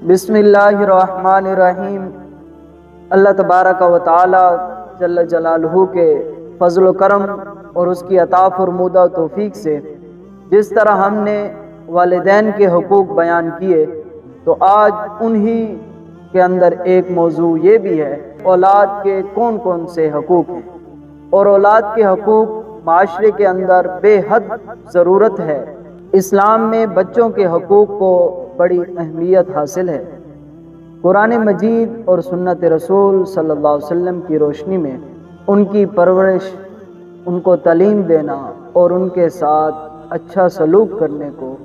بسم اللہ الرحمن الرحیم۔ اللہ تبارک و تعالی جل جلالہ کے فضل و کرم اور اس کی عطا فرمودہ توفیق سے جس طرح ہم نے والدین کے حقوق بیان کیے، تو آج انہی کے اندر ایک موضوع یہ بھی ہے اولاد کے کون کون سے حقوق ہیں، اور اولاد کے حقوق معاشرے کے اندر بے حد ضرورت ہے۔ اسلام میں بچوں کے حقوق کو بڑی اہمیت حاصل ہے۔ قرآن مجید اور سنت رسول صلی اللہ علیہ وسلم کی روشنی میں ان کی پرورش، ان کو تعلیم دینا اور ان کے ساتھ اچھا سلوک کرنے کو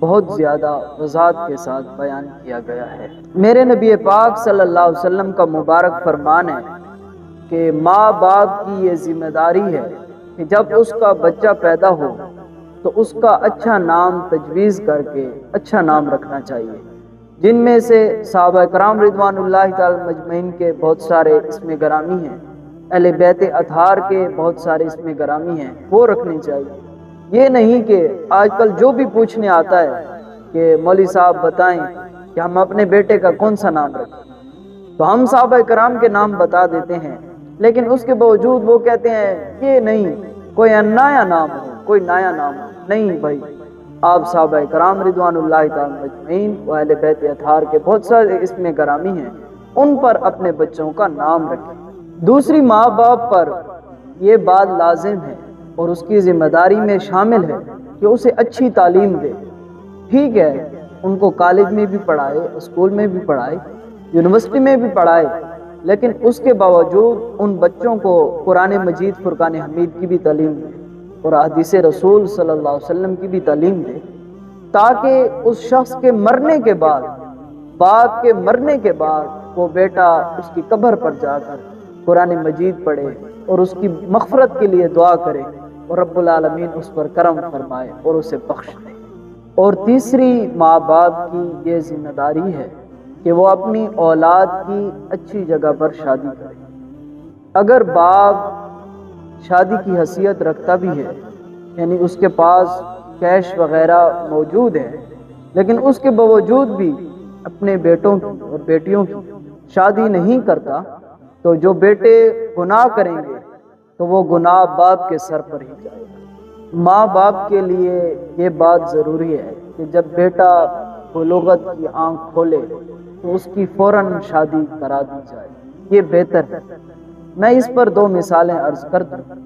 بہت زیادہ وضاحت کے ساتھ بیان کیا گیا ہے۔ میرے نبی پاک صلی اللہ علیہ وسلم کا مبارک فرمان ہے کہ ماں باپ کی یہ ذمہ داری ہے کہ جب اس کا بچہ پیدا ہو تو اس کا اچھا نام تجویز کر کے اچھا نام رکھنا چاہیے، جن میں سے صحابہ کرام رضوان اللہ تعالی مجمعین کے بہت سارے اسم گرامی ہیں، اہل بیت اطہار کے بہت سارے اسم گرامی ہیں، وہ رکھنے چاہیے۔ یہ نہیں کہ آج کل جو بھی پوچھنے آتا ہے کہ مولوی صاحب بتائیں کہ ہم اپنے بیٹے کا کون سا نام رکھیں، تو ہم صحابہ کرام کے نام بتا دیتے ہیں، لیکن اس کے باوجود وہ کہتے ہیں یہ نہیں، کوئی نیا نام ہو، کوئی نیا نام ہو۔ نہیں بھائی، آپ صحابہ کرام رضوان اللہ تعالی مجمعین و اہل بیت اطہار کے بہت سارے اسم گرامی ہیں، ان پر اپنے بچوں کا نام رکھیں۔ دوسری، ماں باپ پر یہ بات لازم ہے اور اس کی ذمہ داری میں شامل ہے کہ اسے اچھی تعلیم دے۔ ٹھیک ہے، ان کو کالج میں بھی پڑھائے، اسکول میں بھی پڑھائے، یونیورسٹی میں بھی پڑھائے، لیکن اس کے باوجود ان بچوں کو قرآن مجید فرقان حمید کی بھی تعلیم دے اور حدیث رسول صلی اللہ علیہ وسلم کی بھی تعلیم دے، تاکہ اس شخص کے مرنے کے بعد، باپ کے مرنے کے بعد، وہ بیٹا اس کی قبر پر جا کر قرآن مجید پڑھے اور اس کی مغفرت کے لیے دعا کرے اور رب العالمین اس پر کرم فرمائے اور اسے بخش دے۔ اور تیسری، ماں باپ کی یہ ذمہ داری ہے کہ وہ اپنی اولاد کی اچھی جگہ پر شادی کرے۔ اگر باپ شادی کی حیثیت رکھتا بھی ہے، یعنی اس کے پاس کیش وغیرہ موجود ہے، لیکن اس کے باوجود بھی اپنے بیٹوں کی اور بیٹیوں کی شادی نہیں کرتا، تو جو بیٹے گناہ کریں گے تو وہ گناہ باپ کے سر پر ہی جائے گا۔ ماں باپ کے لیے یہ بات ضروری ہے کہ جب بیٹا بلوغت کی آنکھ کھولے تو اس کی فوراً شادی کرا دی جائے، یہ بہتر ہے۔ میں اس پر دو مثالیں عرض کر دوں۔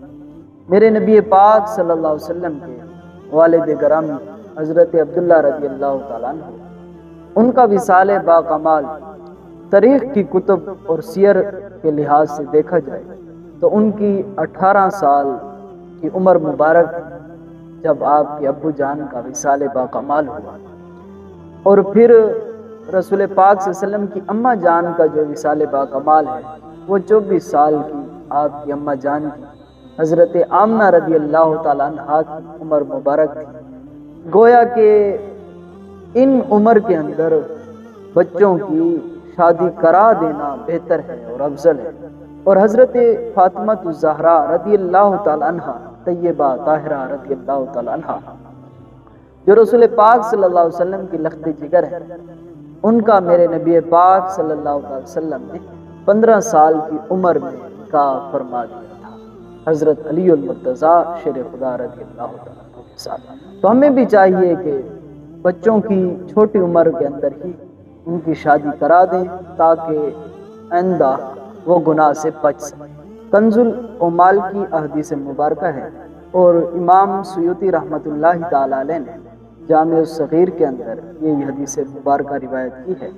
میرے نبی پاک صلی اللہ علیہ وسلم کے والد گرامی حضرت عبداللہ رضی اللہ تعالیٰ عنہ، ان کا وصال با کمال تاریخ کی کتب اور سیر کے لحاظ سے دیکھا جائے تو ان کی 18 سال کی عمر مبارک جب آپ کے ابو جان کا وصال با کمال ہوا، اور پھر رسول پاک صلی اللہ علیہ وسلم کی اماں جان کا جو وصال با کمال ہے وہ 24 سال کی آپ کی اماں جان کی حضرت آمنہ رضی اللہ تعالیٰ عنہا کی عمر مبارک تھی۔ گویا کہ ان عمر کے اندر بچوں کی شادی کرا دینا بہتر ہے اور افضل ہے، اور حضرت فاطمہ الزہرا رضی اللہ تعالیٰ عنہا طیبہ طاہرہ رضی اللہ تعالیٰ عنہا، جو رسول پاک صلی اللہ علیہ وسلم کی لخت جگر ہے، ان کا میرے نبی پاک صلی اللہ علیہ وسلم نے 15 سال کی عمر میں نکاح فرما دیا تھا، حضرت علی المرتضیٰ شیر خدا رضی اللہ تعالیٰ عنہ کے ساتھ۔ تو ہمیں بھی چاہیے کہ بچوں کی چھوٹی عمر کے اندر ہی ان کی شادی کرا دیں تاکہ آئندہ وہ گناہ سے بچ سکیں۔ کنز العمال کی احادیث مبارکہ ہے، اور امام سیوطی رحمۃ اللہ تعالی علیہ نے جامع الصغیر کے اندر یہ حدیث مبارکہ روایت کی ہے۔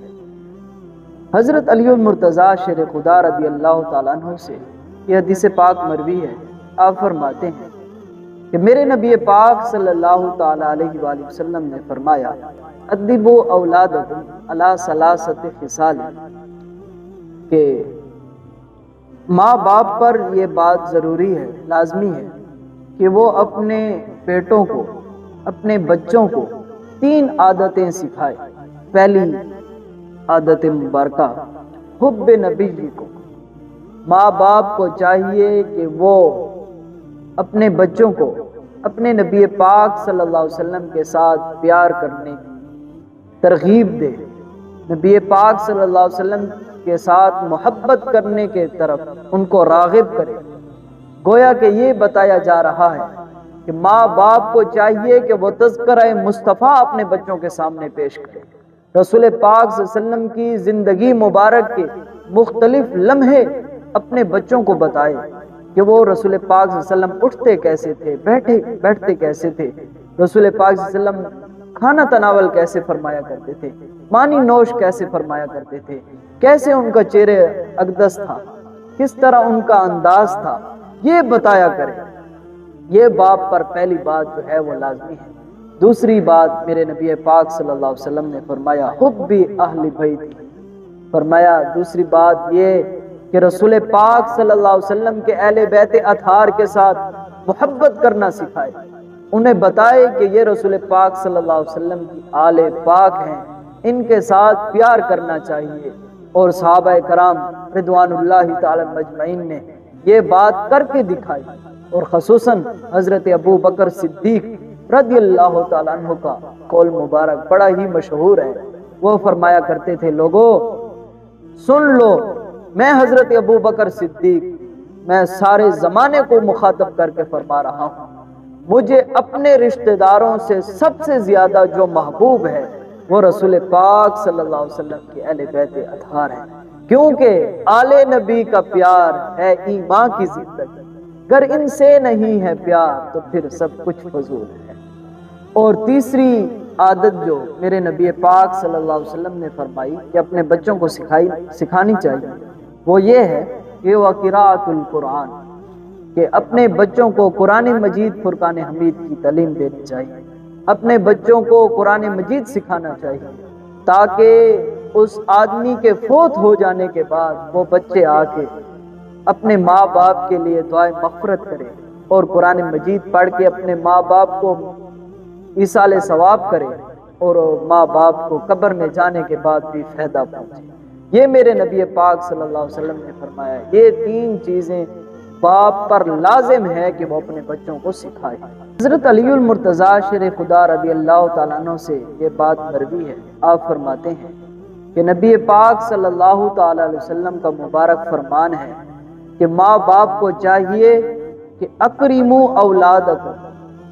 حضرت علی المرتضیٰ شیر خدا رضی اللہ تعالیٰ عنہ سے یہ حدیث پاک مروی ہے۔ آپ فرماتے ہیں کہ میرے نبی پاک صلی اللہ تعالی علیہ وآلہ وسلم نے فرمایا، ادبوا اولادکم علی ثلاثۃ خصال، کہ ماں باپ پر یہ بات ضروری ہے، لازمی ہے کہ وہ اپنے بیٹوں کو، اپنے بچوں کو 3 عادتیں سکھائے۔ پہلی عادت مبارکہ حب نبی کو، ماں باپ کو چاہیے کہ وہ اپنے بچوں کو اپنے نبی پاک صلی اللہ علیہ وسلم کے ساتھ پیار کرنے کی ترغیب دے، نبی پاک صلی اللہ علیہ وسلم کے ساتھ محبت کرنے کے طرف ان کو راغب کرے۔ گویا کہ یہ بتایا جا رہا ہے کہ ماں باپ کو چاہیے کہ وہ تذکرہ مصطفیٰ اپنے بچوں کے سامنے پیش کرے، رسول پاک صلی اللہ علیہ وسلم کی زندگی مبارک کے مختلف لمحے اپنے بچوں کو بتائے کہ وہ رسول پاک صلی اللہ علیہ وسلم اٹھتے کیسے تھے، بیٹھتے کیسے تھے، رسول پاک صلی اللہ علیہ وسلم کھانا تناول کیسے فرمایا کرتے تھے، پانی نوش کیسے فرمایا کرتے تھے، کیسے ان کا چہرے اقدس تھا، کس طرح ان کا انداز تھا، یہ بتایا کرے۔ یہ باپ پر پہلی بات جو ہے وہ لازمی ہے۔ دوسری بات میرے نبی پاک صلی اللہ علیہ وسلم نے فرمایا حبی اہل بیت، فرمایا دوسری بات یہ کہ رسول پاک صلی اللہ علیہ وسلم کے اہل بیت اطہار کے ساتھ محبت کرنا سکھائے، انہیں بتائے کہ یہ رسول پاک صلی اللہ علیہ وسلم کی آل پاک ہیں، ان کے ساتھ پیار کرنا چاہیے۔ اور صحابہ کرام رضوان اللہ تعالی مجمعین نے یہ بات کر کے دکھائی، اور خصوصاً حضرت ابو بکر صدیق رضی اللہ تعالیٰ عنہ کا قول مبارک بڑا ہی مشہور ہے۔ وہ فرمایا کرتے تھے، لوگوں سن لو، میں حضرت ابو بکر صدیق میں سارے زمانے کو مخاطب کر کے فرما رہا ہوں، مجھے اپنے رشتہ داروں سے سب سے زیادہ جو محبوب ہے وہ رسول پاک صلی اللہ علیہ وسلم کے اہل بیت اطہار ہیں، کیونکہ آل نبی کا پیار ہے ایمان کی زندگی، اگر ان سے نہیں ہے پیار تو پھر سب کچھ فضول ہے۔ اور تیسری عادت جو میرے نبی پاک صلی اللہ علیہ وسلم نے فرمائی کہ اپنے بچوں کو سکھانی چاہیے، وہ یہ ہے کہ وہ قراءۃ القرآن، کہ اپنے بچوں کو قرآن مجید فرقان حمید کی تعلیم دینی چاہیے، اپنے بچوں کو قرآن مجید سکھانا چاہیے، تاکہ اس آدمی کے فوت ہو جانے کے بعد وہ بچے آ کے اپنے ماں باپ کے لیے دعائیں مغفرت کرے اور قرآن مجید پڑھ کے اپنے ماں باپ کو ایصال ثواب کرے، اور ماں باپ کو قبر میں جانے کے بعد بھی فائدہ پہنچے۔ یہ میرے نبی پاک صلی اللہ علیہ وسلم نے فرمایا، یہ تین چیزیں باپ پر لازم ہے کہ وہ اپنے بچوں کو سکھائے۔ حضرت علی المرتضیٰ شیر خدا رضی اللہ تعالیٰ عنہ سے یہ بات مروی ہے، آپ فرماتے ہیں کہ نبی پاک صلی اللہ تعالیٰ علیہ وسلم کا مبارک فرمان ہے کہ ماں باپ کو چاہیے کہ اکرموا اولادکم،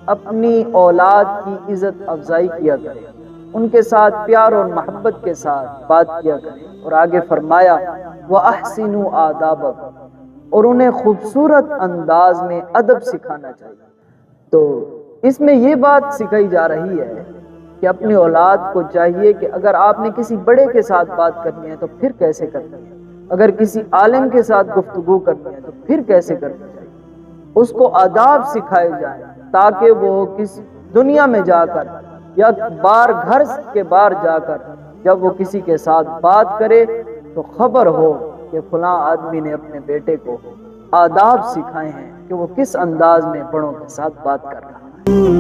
اپنی اولاد کی عزت افزائی کیا کرے، ان کے ساتھ پیار اور محبت کے ساتھ بات کیا کرے، اور آگے فرمایا وَأَحْسِنُوا آدَابَكُمْ، اور انہیں خوبصورت انداز میں ادب سکھانا چاہیے۔ تو اس میں یہ بات سکھائی جا رہی ہے کہ اپنی اولاد کو چاہیے کہ اگر آپ نے کسی بڑے کے ساتھ بات کرنی ہے تو پھر کیسے کرنی ہے، اگر کسی عالم کے ساتھ گفتگو کرنی ہے تو پھر کیسے کرنی چاہیے، اس کو آداب سکھائے جائیں، تاکہ وہ کسی دنیا میں جا کر یا گھر کے باہر جا کر جب وہ کسی کے ساتھ بات کرے تو خبر ہو کہ فلاں آدمی نے اپنے بیٹے کو آداب سکھائے ہیں کہ وہ کس انداز میں بڑوں کے ساتھ بات کر رہا ہے۔